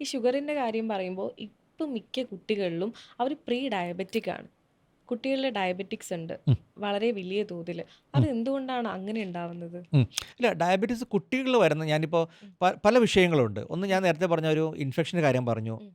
ഈ ഷുഗറിന്റെ കാര്യം പറയുമ്പോൾ ഇപ്പം മിക്ക കുട്ടികളിലും അവർ പ്രീ ഡയബറ്റിക് ആണ്. കുട്ടികളിൽ ഡയബറ്റിക്സ് ഉണ്ട് ഉം, വളരെ വലിയ തോതിൽ. അത് ഉം, എന്തുകൊണ്ടാണ് അങ്ങനെ ഉണ്ടാവുന്നത്? ഉം. ഇല്ല, ഡയബറ്റീസ് കുട്ടികളിൽ വരുന്ന ഞാനിപ്പോൾ ഉം, പല വിഷയങ്ങളുണ്ട്. ഒന്ന് ഉം, ഞാൻ നേരത്തെ പറഞ്ഞ ഒരു ഇൻഫെക്ഷൻ്റെ കാര്യം പറഞ്ഞു, ഉം,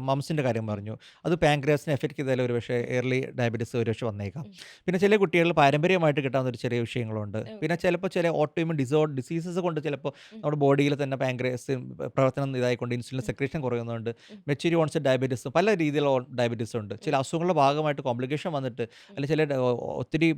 മംസിൻ്റെ കാര്യം ഉം, പറഞ്ഞു. അത് പാൻക്രിയാസിനെ എഫക്റ്റ് ചെയ്താൽ ഒരുപക്ഷേ ഉം, എയർലി ഡയബറ്റീസ് ഒരുപക്ഷെ വന്നേക്കാം. ഉം. പിന്നെ ചില കുട്ടികളിൽ പാരമ്പര്യമായിട്ട് കിട്ടാവുന്ന ഒരു ചെറിയ വിഷയങ്ങളുണ്ട്. പിന്നെ ഓക്കെ. ചിലപ്പോൾ ചില ഓട്ടോഇമ്യൂൺ ഡിസീസസ് കൊണ്ട് ചിലപ്പോൾ ഉം, നമ്മുടെ ബോഡിയിൽ തന്നെ പാൻക്രിയാസ് പ്രവർത്തനം ഇതായിക്കൊണ്ട് ഇൻസുലിൻ ഉം, സെക്രീഷൻ കുറയുന്നുണ്ട്. ഉം, മെച്ചൂരി ഓൺസെറ്റ് ഡയബറ്റീസ് പല രീതിയിലുള്ള ഡയബറ്റീസ് ഉണ്ട്. ചില ഉം, അസുഖങ്ങളുടെ ഭാഗമായിട്ട് കോംപ്ലിക്കേഷൻ വന്നിട്ട് ഉം, അല്ലെങ്കിൽ ചില ഒത്തിരി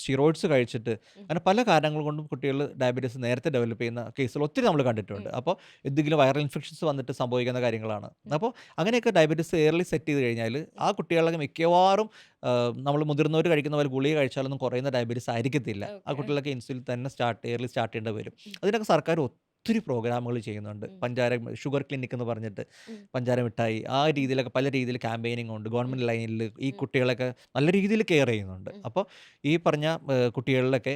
സ്റ്റിറോയിഡ്സ് കഴിച്ചിട്ട് ഉം, അങ്ങനെ പല കാരണങ്ങൾ കൊണ്ടും കുട്ടികൾ ഡയബറ്റീസ് നേരത്തെ ഡെവലപ്പ് ചെയ്യുന്ന കേസുകൾ ഒത്തിരി നമ്മൾ കണ്ടിട്ടുണ്ട്. ഉം, അപ്പോൾ എന്തെങ്കിലും വൈറൽ ഇൻഫെക്ഷൻസ് വന്നിട്ട് സംഭവിക്കുന്ന കാര്യങ്ങളാണ്. ഉം. അപ്പോൾ അങ്ങനെയൊക്കെ ഡയബറ്റീസ് എയർലി സെറ്റ് ചെയ്ത് കഴിഞ്ഞാൽ ആ കുട്ടികളൊക്കെ മിക്കവാറും നമ്മൾ മുതിർന്നവർ കഴിക്കുന്ന പോലെ ഗുളിക കഴിച്ചാലൊന്നും കുറയുന്ന ഡയബറ്റീസ് ആയിരിക്കത്തില്ല. ആ ഓക്കെ. കുട്ടികളൊക്കെ ഇൻസുലിൻ തന്നെ എയർലി സ്റ്റാർട്ട് ചെയ്യേണ്ടി വരും. ഉം, അതിനൊക്കെ സർക്കാർ ഒത്തിരി പ്രോഗ്രാമുകൾ ചെയ്യുന്നുണ്ട്. ഉം, ഷുഗർ ക്ലിനിക് എന്ന് പറഞ്ഞിട്ട് ഉം, പഞ്ചാര മിഠായി ആ ഉം, രീതിയിലൊക്കെ പല രീതിയിൽ ക്യാമ്പയിനിങ് ഉണ്ട്. ഉം, ഗവൺമെൻറ് ലൈനിൽ ഈ ഉം, കുട്ടികളെയൊക്കെ നല്ല രീതിയിൽ കെയർ ചെയ്യുന്നുണ്ട്. ഉം, അപ്പോൾ ഈ പറഞ്ഞ കുട്ടികളിലൊക്കെ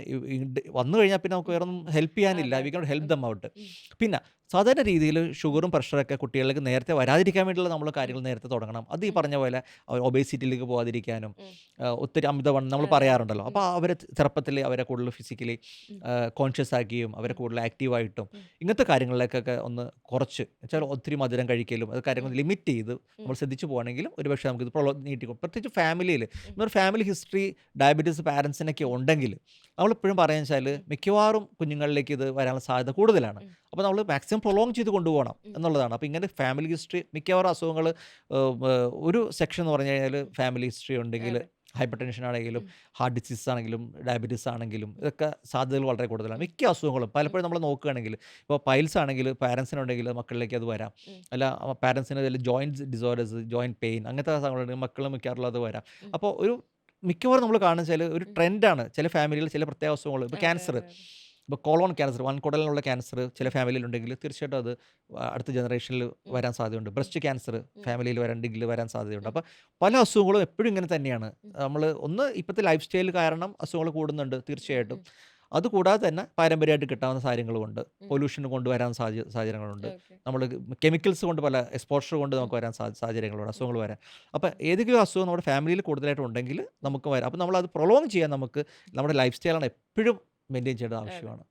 വന്നു കഴിഞ്ഞാൽ പിന്നെ നമുക്ക് ഉം. വേറൊന്നും ഹെൽപ്പ് ചെയ്യാനില്ല. അതെ, വി അതെ. Cannot help okay. Them out. ഉം, പിന്നെ സാധാരണ രീതിയിൽ ഉം, ഷുഗറും പ്രഷറൊക്കെ കുട്ടികളിലേക്ക് നേരത്തെ വരാതിരിക്കാൻ വേണ്ടിയുള്ള നമ്മൾ ഉം, കാര്യങ്ങൾ നേരത്തെ തുടങ്ങണം. അത് ഈ ഉം, പറഞ്ഞ പോലെ ഒബേസിറ്റിയിലേക്ക് പോകാതിരിക്കാനും ഉം. ഒത്തിരി അമിതവണ്ണം നമ്മൾ അതെ, അതെ. പറയാറുണ്ടല്ലോ. ഉം, അപ്പോൾ അവരെ ചെറുപ്പത്തിൽ അവരെ കൂടുതൽ ഫിസിക്കലി ഉം, കോൺഷ്യസ് ആക്കിയും അവരെ ഉം, കൂടുതൽ ആക്റ്റീവായിട്ടും ഉം, ഇങ്ങനത്തെ കാര്യങ്ങളിലേക്കൊക്കെ ഒന്ന് കുറച്ച് ഉം, വെച്ചാൽ ഒത്തിരി മധുരം കഴിക്കലും അത് ഉം, കാര്യങ്ങൾ ലിമിറ്റ് ചെയ്ത് ഉം, നമ്മൾ ശ്രദ്ധിച്ചു പോകണമെങ്കിലും ഒരുപക്ഷെ നമുക്കിത് നീട്ടിക്കും. പ്രത്യേകിച്ച് ഫാമിലിയിൽ ഉം. എന്നൊരു ഫാമിലി ഹിസ്റ്ററി ഡയബറ്റീസ് പാരൻസിനൊക്കെ ഉം, ഉണ്ടെങ്കിൽ നമ്മളെപ്പോഴും പറയുക വെച്ചാൽ ഉം, മിക്കവാറും കുഞ്ഞുങ്ങളിലേക്ക് ഇത് വരാനുള്ള സാധ്യത കൂടുതലാണ്. ഉം, അപ്പോൾ നമ്മൾ മാക്സിമം പ്രൊലോങ് ചെയ്ത് കൊണ്ടുപോകണം ഉം. എന്നുള്ളതാണ്. അപ്പോൾ ഇങ്ങനെ ഫാമിലി ഹിസ്റ്ററി മിക്കവാറും അസുഖങ്ങൾ ഒരു സെക്ഷൻ എന്ന് പറഞ്ഞു കഴിഞ്ഞാൽ ഉം. ഫാമിലി ഹിസ്റ്ററി ഉണ്ടെങ്കിൽ അതെ. ഹൈപ്പർ ടെൻഷൻ ആണെങ്കിലും ഉം, ഹാർട്ട് ഡിസീസ് ആണെങ്കിലും ഡയബറ്റീസ് ആണെങ്കിലും ഉം, ഇതൊക്കെ സാധ്യതകൾ വളരെ കൂടുതലാണ്. ഉം, മിക്ക അസുഖങ്ങളും ഉം, പലപ്പോഴും നമ്മൾ നോക്കുകയാണെങ്കിൽ ഇപ്പോൾ പൈൽസ് ആണെങ്കിൽ പാരൻസിനുണ്ടെങ്കിൽ മക്കളിലേക്ക് അത് വരാം. ഉം, അല്ല പാരൻസിന് അതിൽ ജോയിൻറ്റ്സ് ഡിസോർഡേഴ്സ് ജോയിൻറ്റ് പെയിൻ അങ്ങനത്തെ സാധനങ്ങളുണ്ടെങ്കിൽ മക്കളും മിക്കവാറും അത് വരാം. ഉം, അപ്പോൾ മിക്കവാറും നമ്മൾ കാണുന്നത് വെച്ചാൽ ഒരു ഉം. ട്രെൻഡാണ് ചില ഫാമിലികളിൽ ചില പ്രത്യേക അസുഖങ്ങൾ ഇപ്പോൾ അതെ, ക്യാൻസർ, അതെ, അതെ. ഇപ്പോൾ കോളോൺ ക്യാൻസർ വൻകുടലിനുള്ള ക്യാൻസർ ചില ഉം, ഫാമിലിയിലുണ്ടെങ്കിൽ തീർച്ചയായിട്ടും അത് അടുത്ത ജനറേഷനിൽ ഉം, വരാൻ സാധ്യതയുണ്ട്. ഉം, ബ്രസ്റ്റ് ക്യാൻസർ ഉം, ഫാമിലിയിൽ വരണ്ടെങ്കിൽ വരാൻ സാധ്യതയുണ്ട്. ഉം, അപ്പോൾ പല അസുഖങ്ങളും എപ്പോഴും ഇങ്ങനെ തന്നെയാണ്. ഉം, നമ്മൾ ഒന്ന് ഇപ്പോഴത്തെ ലൈഫ് സ്റ്റൈൽ കാരണം അസുഖങ്ങൾ കൂടുന്നുണ്ട് ഉം, തീർച്ചയായിട്ടും. ഉം, അതുകൂടാതെ തന്നെ പാരമ്പര്യമായിട്ട് കിട്ടാവുന്ന കാര്യങ്ങളുമുണ്ട്. ഉം. പൊല്യൂഷൻ കൊണ്ടുവരാൻ സാഹചര്യങ്ങളുണ്ട്. ഓക്കെ. നമ്മൾ കെമിക്കൽസ് കൊണ്ട് പല എക്സ്പോഷർ കൊണ്ട് ഉം, നമുക്ക് വരാൻ സാഹചര്യങ്ങളുണ്ട്, ഉം, അസുഖങ്ങൾ വരാൻ. അപ്പോൾ ഏതെങ്കിലും അസുഖം നമ്മുടെ ഫാമിലിയിൽ കൂടുതലായിട്ട് ഉണ്ടെങ്കിൽ ഉം. നമുക്ക് വരാം. അപ്പോൾ നമ്മളത് പ്രൊലോങ് ചെയ്യാൻ നമുക്ക് നമ്മുടെ ലൈഫ് സ്റ്റൈലാണ് എപ്പോഴും മെയിൻറ്റെയിൻ ചെയ്യേണ്ടത് അതെ. ആവശ്യമാണ്.